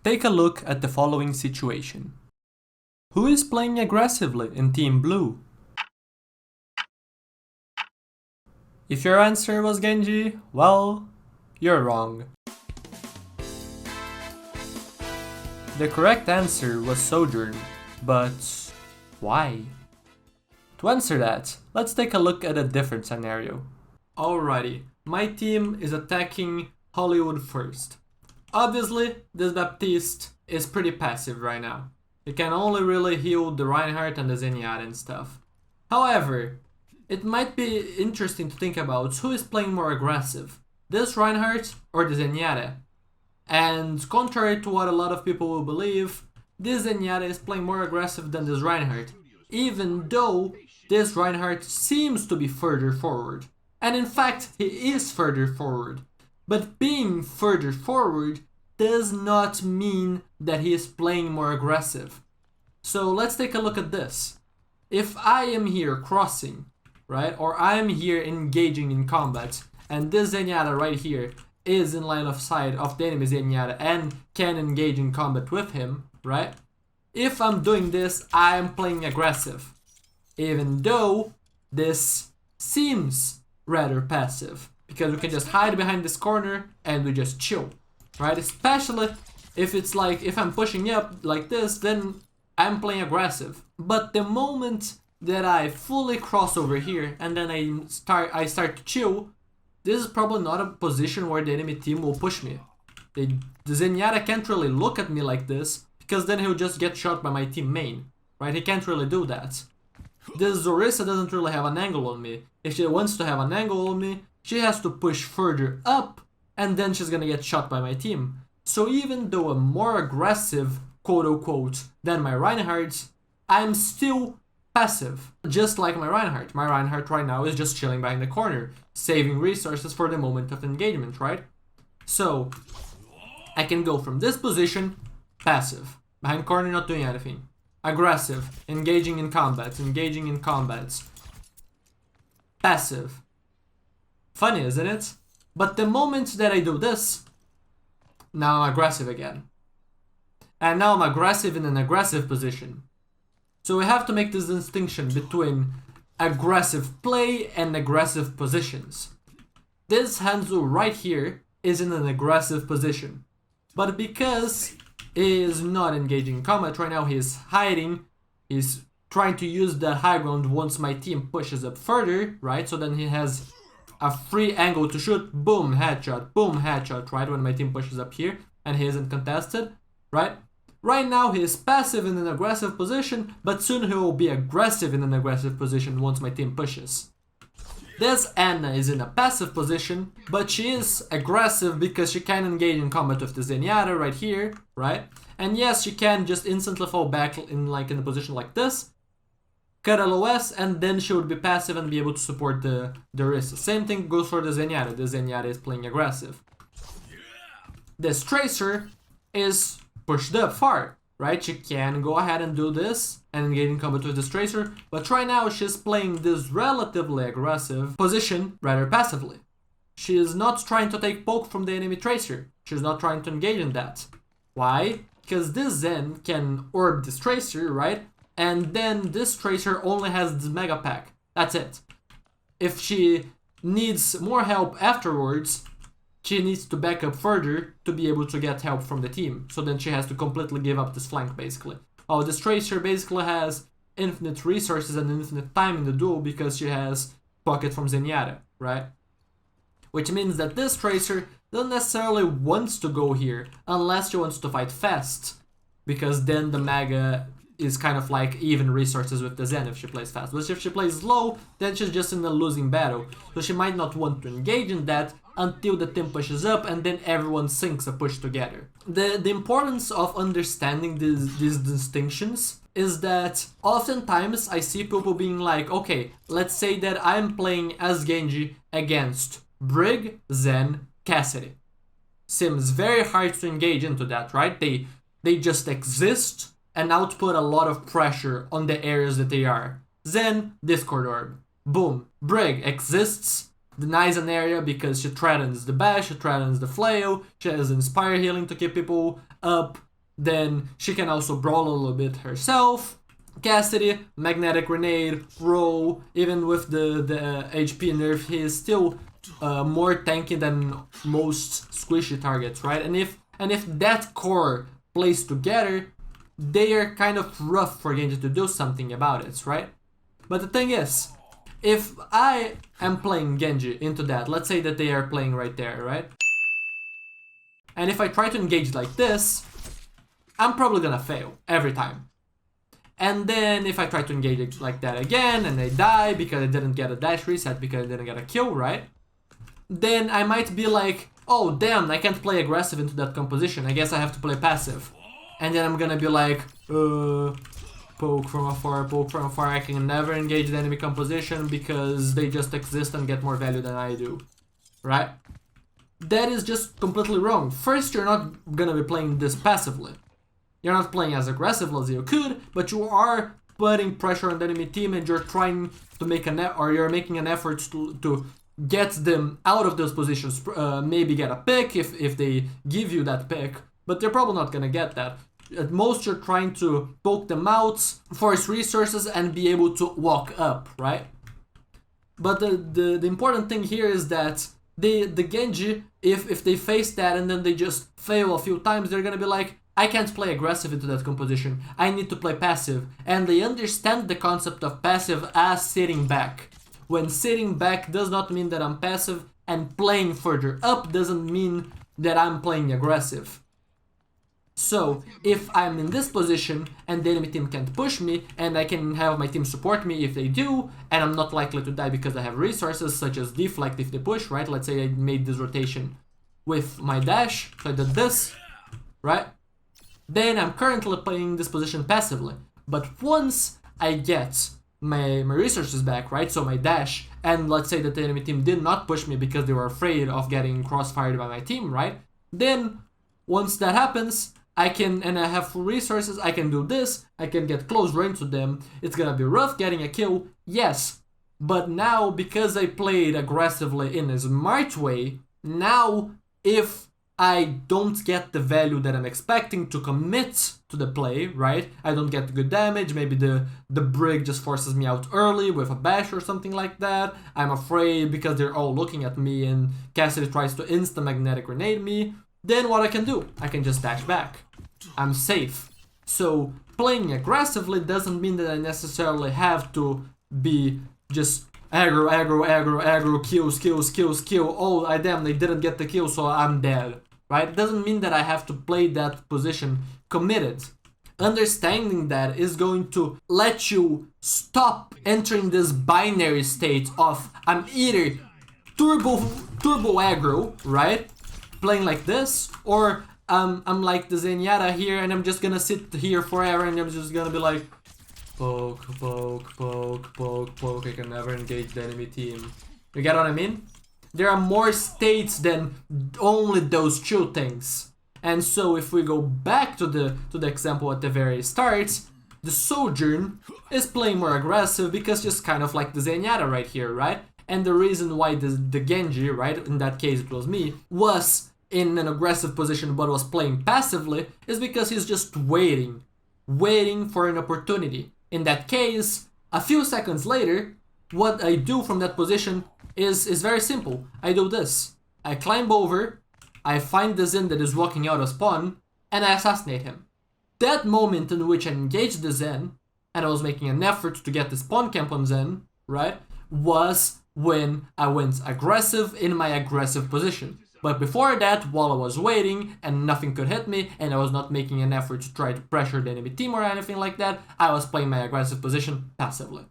Take a look at the following situation. Who is playing aggressively in Team Blue? If your answer was Genji, well, you're wrong. The correct answer was Sojourn, but why? To answer that, let's take a look at a different scenario. Alrighty, my team is attacking Hollywood first. Obviously, this Baptiste is pretty passive right now. He can only really heal the Reinhardt and the Zenyatta and stuff. However, it might be interesting to think about who is playing more aggressive, this Reinhardt or the Zenyatta. And contrary to what a lot of people will believe, this Zenyatta is playing more aggressive than this Reinhardt, even though this Reinhardt seems to be further forward. And in fact, he is further forward. But being further forward does not mean that he is playing more aggressive. So let's take a look at this. If I am here crossing, right, or I am here engaging in combat, and this Zenyatta right here is in line of sight of the enemy Zenyatta and can engage in combat with him, right? If I'm doing this, I'm playing aggressive. Even though this seems rather passive, because we can just hide behind this corner and we just chill, right? Especially if it's like, if I'm pushing up like this, then I'm playing aggressive. But the moment that I fully cross over here and then I start to chill, this is probably not a position where the enemy team will push me. The Zenyatta can't really look at me like this, because then he'll just get shot by my team main, right? He can't really do that. This Zorissa doesn't really have an angle on me. If she wants to have an angle on me, she has to push further up, and then she's gonna get shot by my team. So even though I'm more aggressive, quote unquote, than my Reinhardt, I'm still passive, just like my Reinhardt. My Reinhardt right now is just chilling behind the corner, saving resources for the moment of engagement, right? So I can go from this position, passive, behind corner not doing anything, aggressive, engaging in combats, passive. Funny, isn't it? But the moment that I do this, now I'm aggressive again. And now I'm aggressive in an aggressive position. So we have to make this distinction between aggressive play and aggressive positions. This Hanzo right here is in an aggressive position. But because he is not engaging in combat right now, he is hiding, he's trying to use that high ground once my team pushes up further, right? So then he has a free angle to shoot, boom, headshot, right? When my team pushes up here and he isn't contested, right? Right now he is passive in an aggressive position, but soon he will be aggressive in an aggressive position once my team pushes. This Anna is in a passive position, but she is aggressive because she can engage in combat with the Zenyatta right here, right? And yes, she can just instantly fall back in a position like this, cut LOS, and then she would be passive and be able to support the Orisa. Same thing goes for the Zenyatta. The Zenyatta is playing aggressive. This Tracer is pushed up far, right? She can go ahead and do this and engage in combat with this Tracer, but right now she's playing this relatively aggressive position rather passively. She is not trying to take poke from the enemy Tracer. She's not trying to engage in that. Why? Because this Zen can orb this Tracer, right? And then this Tracer only has this Mega Pack. That's it. If she needs more help afterwards, she needs to back up further to be able to get help from the team. So then she has to completely give up this flank, basically. Oh, this Tracer basically has infinite resources and infinite time in the duel because she has Pocket from Zenyatta, right? Which means that this Tracer doesn't necessarily want to go here unless she wants to fight fast, because then the Mega is kind of like even resources with the Zen if she plays fast. But if she plays slow, then she's just in a losing battle. So she might not want to engage in that until the team pushes up and then everyone sinks a push together. The importance of understanding these distinctions is that oftentimes I see people being like, okay, let's say that I'm playing as Genji against Brig, Zen, Cassidy. Seems very hard to engage into that, right? They just exist and output a lot of pressure on the areas that they are. Zen, Discord Orb. Boom. Brig exists, denies an area because she threatens the bash, she threatens the flail, she has Inspire Healing to keep people up, then she can also brawl a little bit herself. Cassidy, magnetic grenade, roll, even with the HP nerf, he is still more tanky than most squishy targets, right? And if that core plays together, they are kind of rough for Genji to do something about it, right? But the thing is, if I am playing Genji into that, let's say that they are playing right there, right? And if I try to engage like this, I'm probably gonna fail every time. And then if I try to engage it like that again and I die because I didn't get a dash reset, because I didn't get a kill, right? Then I might be like, oh damn, I can't play aggressive into that composition, I guess I have to play passive. And then I'm gonna be like, poke from afar, I can never engage the enemy composition because they just exist and get more value than I do, right? That is just completely wrong. First, you're not gonna be playing this passively. You're not playing as aggressively as you could, but you are putting pressure on the enemy team and you're trying to make you're making an effort to get them out of those positions. Maybe get a pick if they give you that pick, but they're probably not gonna get that. At most, you're trying to poke them out, force resources, and be able to walk up, right? But the important thing here is that the Genji, if they face that and then they just fail a few times, they're gonna be like, I can't play aggressive into that composition, I need to play passive. And they understand the concept of passive as sitting back. When sitting back does not mean that I'm passive, and playing further up doesn't mean that I'm playing aggressive. So, if I'm in this position and the enemy team can't push me and I can have my team support me if they do, and I'm not likely to die because I have resources such as deflect if they push, right? Let's say I made this rotation with my dash, so I did this, right? Then I'm currently playing this position passively. But once I get my resources back, right, so my dash, and let's say that the enemy team did not push me because they were afraid of getting crossfired by my team, right? Then, once that happens, I have full resources, I can do this, I can get close range to them. It's gonna be rough getting a kill, yes. But now, because I played aggressively in a smart way, now if I don't get the value that I'm expecting to commit to the play, right? I don't get good damage, maybe the brig just forces me out early with a bash or something like that. I'm afraid because they're all looking at me and Cassidy tries to insta-magnetic grenade me. Then what I can do? I can just dash back. I'm safe. So playing aggressively doesn't mean that I necessarily have to be just aggro, kill. Oh, damn, they didn't get the kill, so I'm dead. Right? It doesn't mean that I have to play that position committed. Understanding that is going to let you stop entering this binary state of I'm either turbo aggro, right? Playing like this, or I'm like the Zenyatta here and I'm just gonna sit here forever and I'm just gonna be like poke, I can never engage the enemy team. You get what I mean? There are more states than only those two things. And so if we go back to the example at the very start, the Sojourn is playing more aggressive because just kind of like the Zenyatta right here, right? And the reason why the Genji, right, in that case it was me, was in an aggressive position but was playing passively is because he's just waiting for an opportunity. In that case, a few seconds later, what I do from that position is very simple. I do this. I climb over, I find the Zen that is walking out of spawn, and I assassinate him. That moment in which I engaged the Zen, and I was making an effort to get the spawn camp on Zen, right, was when I went aggressive in my aggressive position. But before that, while I was waiting and nothing could hit me and I was not making an effort to try to pressure the enemy team or anything like that, I was playing my aggressive position passively.